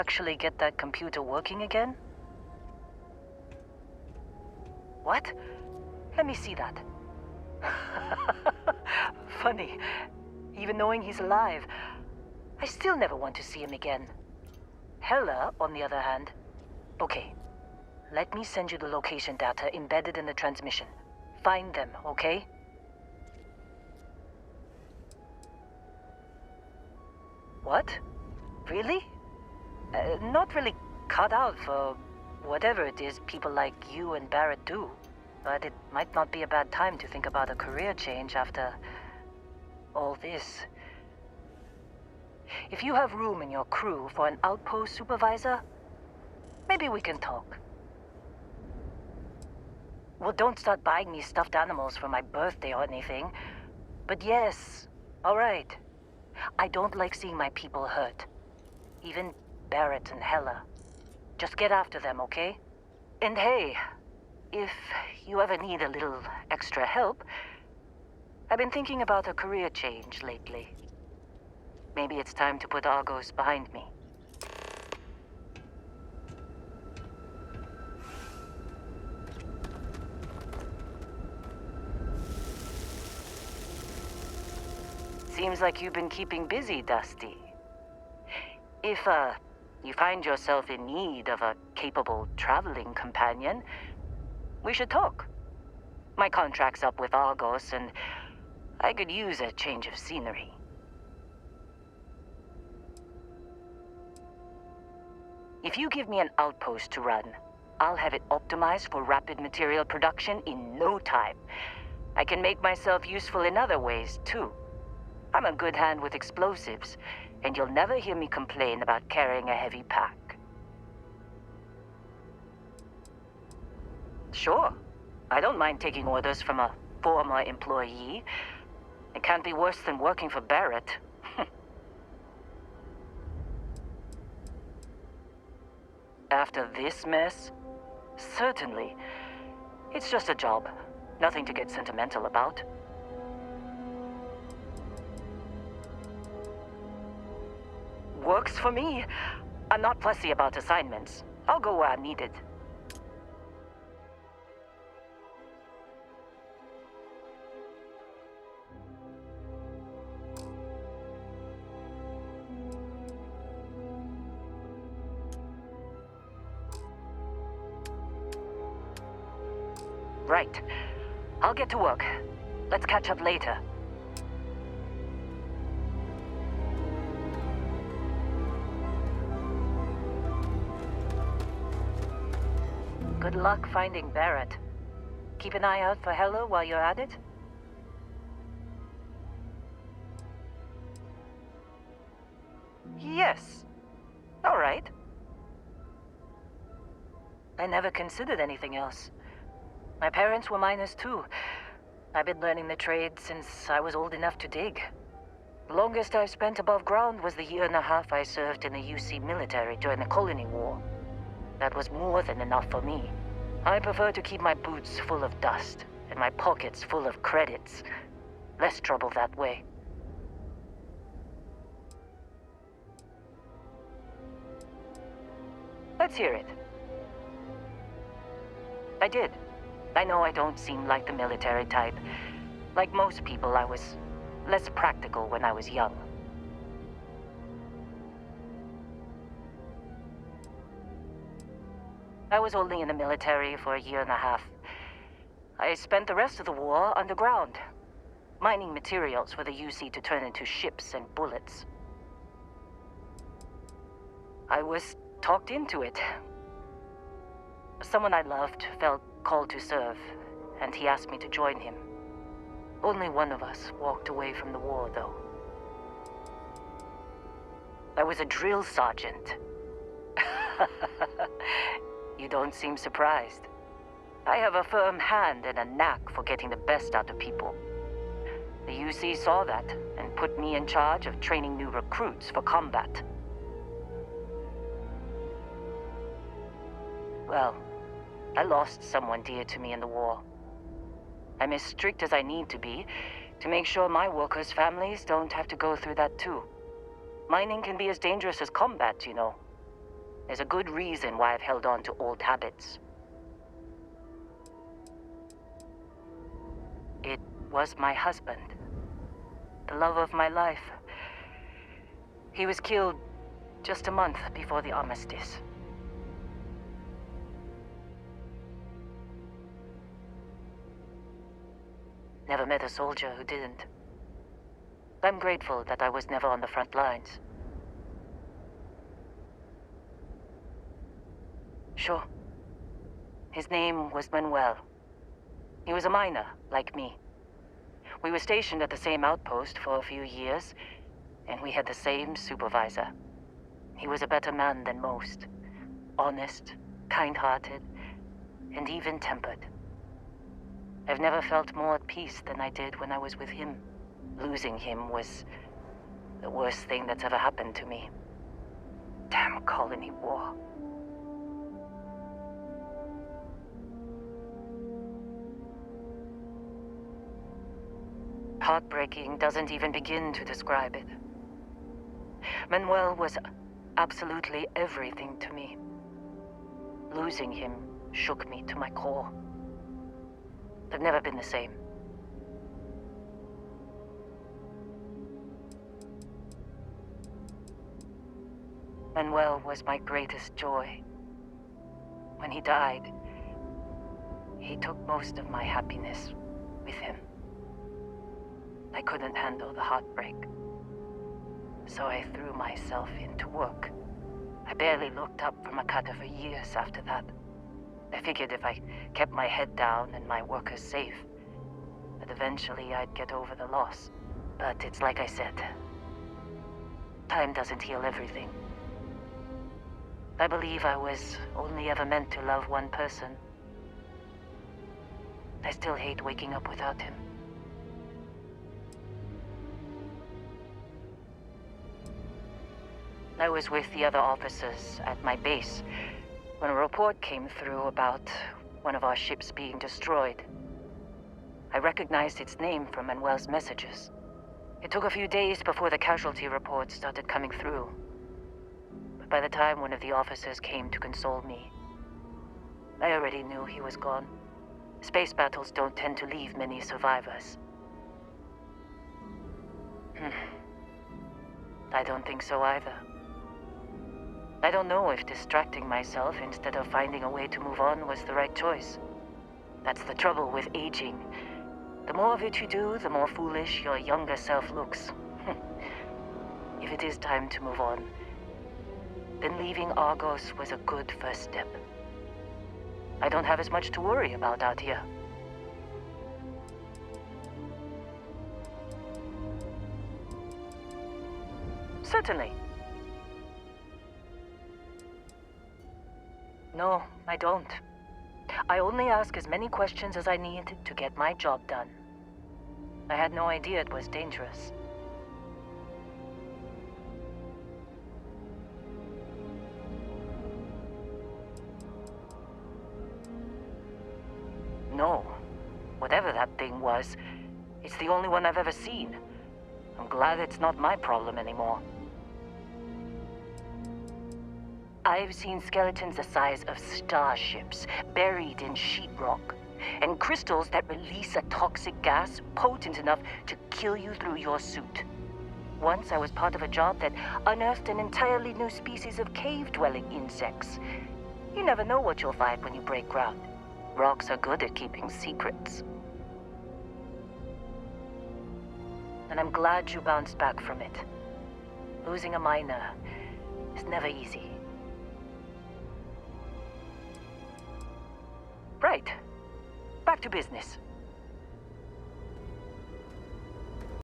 actually get that computer working again? What? Let me see that. Funny. Even knowing he's alive, I still never want to see him again. Hella, on the other hand. Okay. Let me send you the location data embedded in the transmission. Find them, okay? What? Really? Not really cut out for whatever it is people like you and Barrett do. But it might not be a bad time to think about a career change after all this. If you have room in your crew for an outpost supervisor, maybe we can talk. Well, don't start buying me stuffed animals for my birthday or anything. But yes, all right. I don't like seeing my people hurt. Even Barrett and Hella. Just get after them, okay? And hey, if you ever need a little extra help, I've been thinking about a career change lately. Maybe it's time to put Argos behind me. Seems like you've been keeping busy, Dusty. If, you find yourself in need of a capable traveling companion, we should talk. My contract's up with Argos, and I could use a change of scenery. If you give me an outpost to run, I'll have it optimized for rapid material production in no time. I can make myself useful in other ways, too. I'm a good hand with explosives, and you'll never hear me complain about carrying a heavy pack. Sure. I don't mind taking orders from a former employee. It can't be worse than working for Barrett. After this mess? Certainly. It's just a job. Nothing to get sentimental about. Works for me. I'm not fussy about assignments. I'll go where I'm needed. Right. I'll get to work. Let's catch up later. Good luck finding Barrett. Keep an eye out for Hella while you're at it. Yes. All right. I never considered anything else. My parents were miners too. I've been learning the trade since I was old enough to dig. The longest I've spent above ground was the year and a half I served in the UC military during the Colony War. That was more than enough for me. I prefer to keep my boots full of dust and my pockets full of credits. Less trouble that way. Let's hear it. I did. I know I don't seem like the military type. Like most people, I was less practical when I was young. I was only in the military for a year and a half. I spent the rest of the war underground, mining materials for the UC to turn into ships and bullets. I was talked into it. Someone I loved felt called to serve, and he asked me to join him. Only one of us walked away from the war, though. I was a drill sergeant. You don't seem surprised. I have a firm hand and a knack for getting the best out of people. The UC saw that and put me in charge of training new recruits for combat. Well, I lost someone dear to me in the war. I'm as strict as I need to be to make sure my workers' families don't have to go through that too. Mining can be as dangerous as combat, you know. There's a good reason why I've held on to old habits. It was my husband, the love of my life. He was killed just a month before the armistice. Never met a soldier who didn't. I'm grateful that I was never on the front lines. Sure. His name was Manuel. He was a miner, like me. We were stationed at the same outpost for a few years, and we had the same supervisor. He was a better man than most. Honest, kind-hearted, and even-tempered. I've never felt more at peace than I did when I was with him. Losing him was the worst thing that's ever happened to me. Damn colony war. Heartbreaking doesn't even begin to describe it. Manuel was absolutely everything to me. Losing him shook me to my core. I've never been the same. Manuel was my greatest joy. When he died, he took most of my happiness with him. I couldn't handle the heartbreak, so I threw myself into work. I barely looked up from a cutter for years after that. I figured if I kept my head down and my workers safe, that eventually I'd get over the loss. But it's like I said, time doesn't heal everything. I believe I was only ever meant to love one person. I still hate waking up without him. I was with the other officers at my base when a report came through about one of our ships being destroyed. I recognized its name from Manuel's messages. It took a few days before the casualty reports started coming through. But by the time one of the officers came to console me, I already knew he was gone. Space battles don't tend to leave many survivors. I don't think so either. I don't know if distracting myself instead of finding a way to move on was the right choice. That's the trouble with aging. The more of it you do, the more foolish your younger self looks. If it is time to move on, then leaving Argos was a good first step. I don't have as much to worry about out here. Certainly. No, I don't. I only ask as many questions as I need to get my job done. I had no idea it was dangerous. No. Whatever that thing was, it's the only one I've ever seen. I'm glad it's not my problem anymore. I've seen skeletons the size of starships buried in sheetrock, and crystals that release a toxic gas potent enough to kill you through your suit. Once I was part of a job that unearthed an entirely new species of cave-dwelling insects. You never know what you'll find when you break ground. Rocks are good at keeping secrets. And I'm glad you bounced back from it. Losing a miner is never easy. Right. Back to business.